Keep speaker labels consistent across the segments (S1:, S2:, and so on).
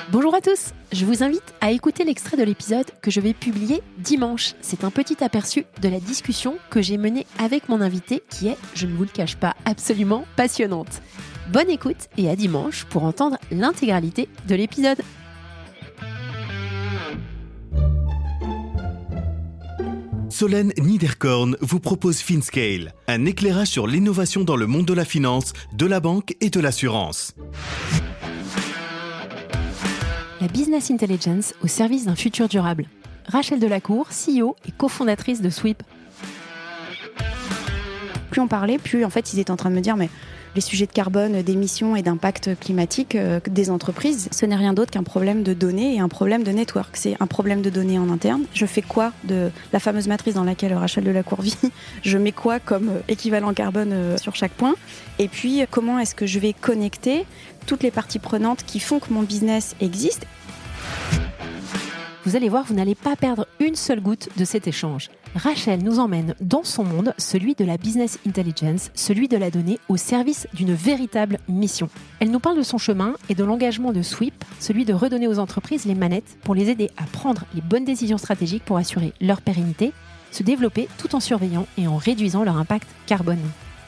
S1: Bonjour à tous, je vous invite à écouter l'extrait de l'épisode que je vais publier dimanche. C'est un petit aperçu de la discussion que j'ai menée avec mon invité qui est, je ne vous le cache pas, absolument passionnante. Bonne écoute et à dimanche pour entendre l'intégralité de l'épisode.
S2: Solène Niederkorn vous propose FinScale, un éclairage sur l'innovation dans le monde de la finance, de la banque et de l'assurance.
S1: La business intelligence au service d'un futur durable. Rachel Delacour, CEO et cofondatrice de Sweep.
S3: Plus on parlait, plus en fait ils étaient en train de me dire mais les sujets de carbone, d'émissions et d'impact climatique des entreprises, ce n'est rien d'autre qu'un problème de données et un problème de network. C'est un problème de données en interne. Je fais quoi de la fameuse matrice dans laquelle Rachel Delacour vit? Je mets quoi comme équivalent carbone sur chaque point? Et puis comment est-ce que je vais connecter toutes les parties prenantes qui font que mon business existe?
S1: Vous allez voir, vous n'allez pas perdre une seule goutte de cet échange. Rachel nous emmène dans son monde, celui de la business intelligence, celui de la donnée au service d'une véritable mission. Elle nous parle de son chemin et de l'engagement de Sweep, celui de redonner aux entreprises les manettes pour les aider à prendre les bonnes décisions stratégiques pour assurer leur pérennité, se développer tout en surveillant et en réduisant leur impact carbone.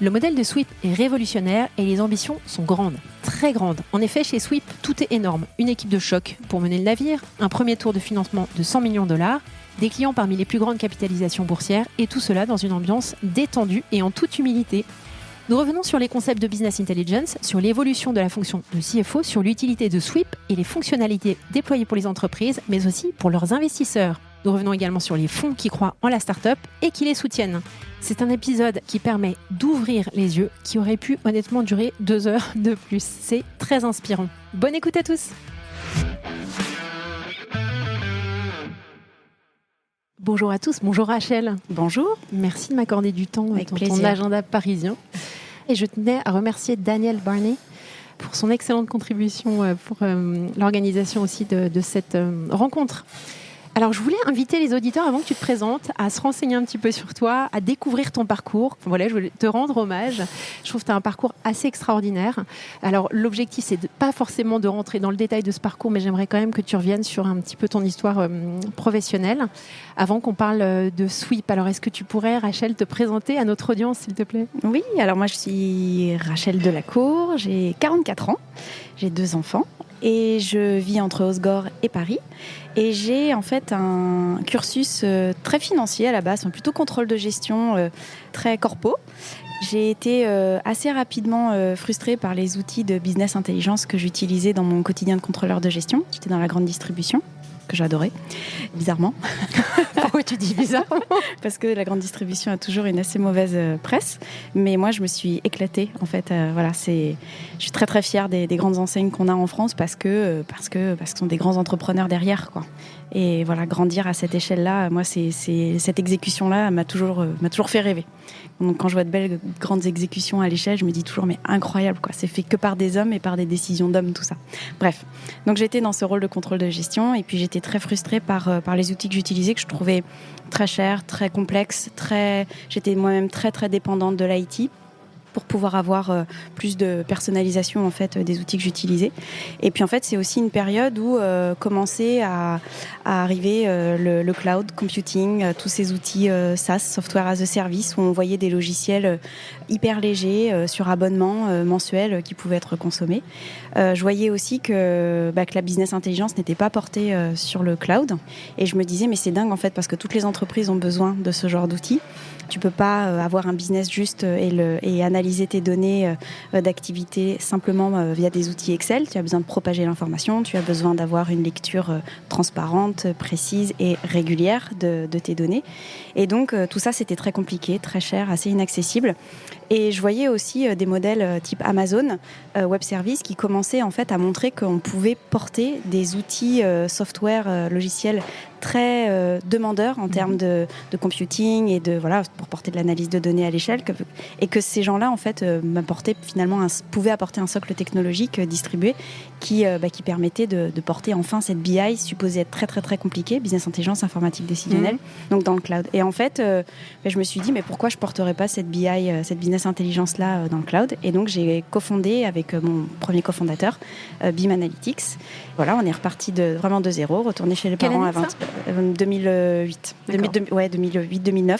S1: Le modèle de Sweep est révolutionnaire et les ambitions sont grandes, très grandes. En effet, chez Sweep, tout est énorme. Une équipe de choc pour mener le navire, un premier tour de financement de 100 millions de dollars, des clients parmi les plus grandes capitalisations boursières et tout cela dans une ambiance détendue et en toute humilité. Nous revenons sur les concepts de business intelligence, sur l'évolution de la fonction de CFO, sur l'utilité de Sweep et les fonctionnalités déployées pour les entreprises, mais aussi pour leurs investisseurs. Nous revenons également sur les fonds qui croient en la start-up et qui les soutiennent. C'est un épisode qui permet d'ouvrir les yeux, qui aurait pu honnêtement durer 2 heures de plus. C'est très inspirant. Bonne écoute à tous. Bonjour à tous, bonjour Rachel.
S3: Bonjour.
S1: Merci de m'accorder du temps
S3: Avec
S1: dans
S3: plaisir.
S1: ton agenda parisien. Et je tenais à remercier Daniel Barney pour son excellente contribution pour l'organisation aussi de cette rencontre. Alors, je voulais inviter les auditeurs, avant que tu te présentes, à se renseigner un petit peu sur toi, à découvrir ton parcours. Voilà, je voulais te rendre hommage. Je trouve que tu as un parcours assez extraordinaire. Alors, l'objectif, c'est pas forcément de rentrer dans le détail de ce parcours, mais j'aimerais quand même que tu reviennes sur un petit peu ton histoire professionnelle, avant qu'on parle de Sweep. Alors, est-ce que tu pourrais, Rachel, te présenter à notre audience, s'il te plaît?
S3: Oui, alors moi je suis Rachel Delacour, j'ai 44 ans, j'ai 2 enfants. Et je vis entre Osgore et Paris. Et j'ai en fait un cursus très financier à la base, plutôt contrôle de gestion, très corpo. J'ai été assez rapidement frustrée par les outils de business intelligence que j'utilisais dans mon quotidien de contrôleur de gestion. J'étais dans la grande distribution, que j'adorais, bizarrement.
S1: Pourquoi tu dis bizarrement?
S3: Parce que la grande distribution a toujours une assez mauvaise presse. Mais moi, je me suis éclatée. En fait, voilà, je suis très très fière des grandes enseignes qu'on a en France parce que sont des grands entrepreneurs derrière, quoi. Et voilà, grandir à cette échelle-là, moi, cette exécution-là m'a toujours fait rêver. Donc, quand je vois de belles grandes exécutions à l'échelle, je me dis toujours, mais incroyable, quoi. C'est fait que par des hommes et par des décisions d'hommes, tout ça. Bref. Donc, j'étais dans ce rôle de contrôle de gestion et puis j'étais très frustrée par les outils que j'utilisais, que je trouvais très chers, très complexes, j'étais moi-même très, très dépendante de l'IT pour pouvoir avoir plus de personnalisation en fait des outils que j'utilisais. Et puis en fait, c'est aussi une période où commençait à arriver le cloud computing, tous ces outils SaaS, Software as a Service, où on voyait des logiciels hyper légers sur abonnement mensuel qui pouvaient être consommés. Je voyais aussi que la business intelligence n'était pas portée sur le cloud. Et je me disais, mais c'est dingue en fait, parce que toutes les entreprises ont besoin de ce genre d'outils. Tu peux pas avoir un business juste et analyser tes données d'activité simplement via des outils Excel. Tu as besoin de propager l'information, tu as besoin d'avoir une lecture transparente, précise et régulière de tes données. Et donc tout ça, c'était très compliqué, très cher, assez inaccessible. Et je voyais aussi des modèles type Amazon Web Services qui commençaient en fait à montrer qu'on pouvait porter des outils software logiciels très demandeurs en termes de computing et pour porter de l'analyse de données à l'échelle, et que ces gens-là en fait pouvaient apporter un socle technologique distribué qui permettait de porter enfin cette BI supposée être très très très compliquée, business intelligence informatique décisionnelle, donc dans le cloud. Et en fait, je me suis dit mais pourquoi je porterais pas cette BI, cette business intelligence là dans le cloud. Et donc j'ai cofondé avec mon premier cofondateur BIM Analytics. Voilà, on est reparti vraiment de zéro, retourné chez les parents à 2008. 2008-2009.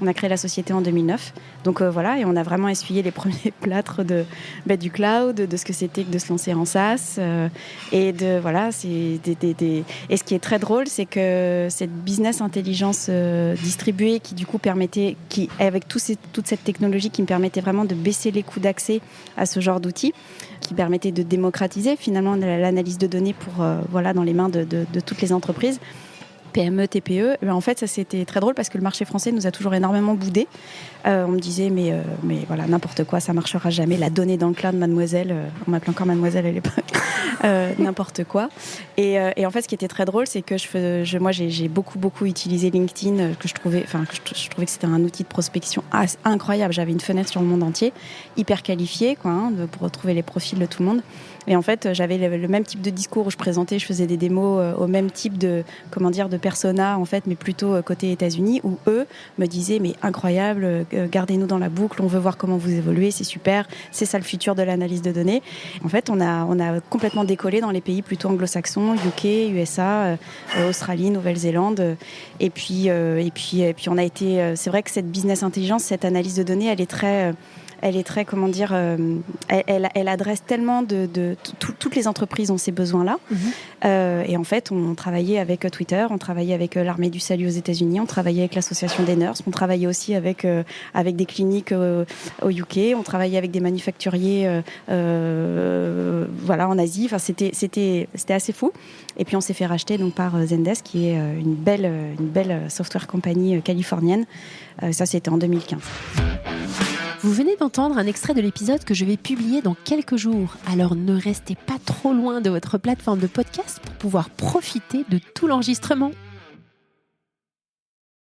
S3: On a créé la société en 2009. Donc et on a vraiment essuyé les premiers plâtres du cloud, de ce que c'était que de se lancer en SaaS. Et ce qui est très drôle, c'est que cette business intelligence distribuée qui du coup permettait, avec toute cette technologie qui me permettait vraiment de baisser les coûts d'accès à ce genre d'outils, qui permettait de démocratiser finalement l'analyse de données dans les mains de toutes les entreprises. PME, TPE, en fait ça c'était très drôle parce que le marché français nous a toujours énormément boudé. On me disait mais voilà, n'importe quoi, ça marchera jamais, la donnée dans le cloud, mademoiselle, on m'appelait encore mademoiselle à l'époque, n'importe quoi. Et en fait ce qui était très drôle, c'est que moi j'ai beaucoup utilisé LinkedIn, que je trouvais que c'était un outil de prospection incroyable. J'avais une fenêtre sur le monde entier, hyper qualifiée pour retrouver les profils de tout le monde. Et en fait, j'avais le même type de discours où je faisais des démos au même type de persona, en fait, mais plutôt côté États-Unis, où eux me disaient, mais incroyable, gardez-nous dans la boucle, on veut voir comment vous évoluez, c'est super, c'est ça le futur de l'analyse de données. En fait, on a complètement décollé dans les pays plutôt anglo-saxons, UK, USA, Australie, Nouvelle-Zélande. Et puis on a été, c'est vrai que cette business intelligence, cette analyse de données, elle est très, elle adresse tellement toutes les entreprises ont ces besoins-là. Et en fait, on travaillait avec Twitter, on travaillait avec l'armée du salut aux États-Unis, on travaillait avec l'association des nurses, on travaillait aussi avec des cliniques au UK, on travaillait avec des manufacturiers en Asie. Enfin, c'était assez fou. Et puis on s'est fait racheter donc par Zendesk, qui est une belle software compagnie californienne. Ça, c'était en 2015.
S1: Vous venez d'entendre un extrait de l'épisode que je vais publier dans quelques jours. Alors ne restez pas trop loin de votre plateforme de podcast pour pouvoir profiter de tout l'enregistrement.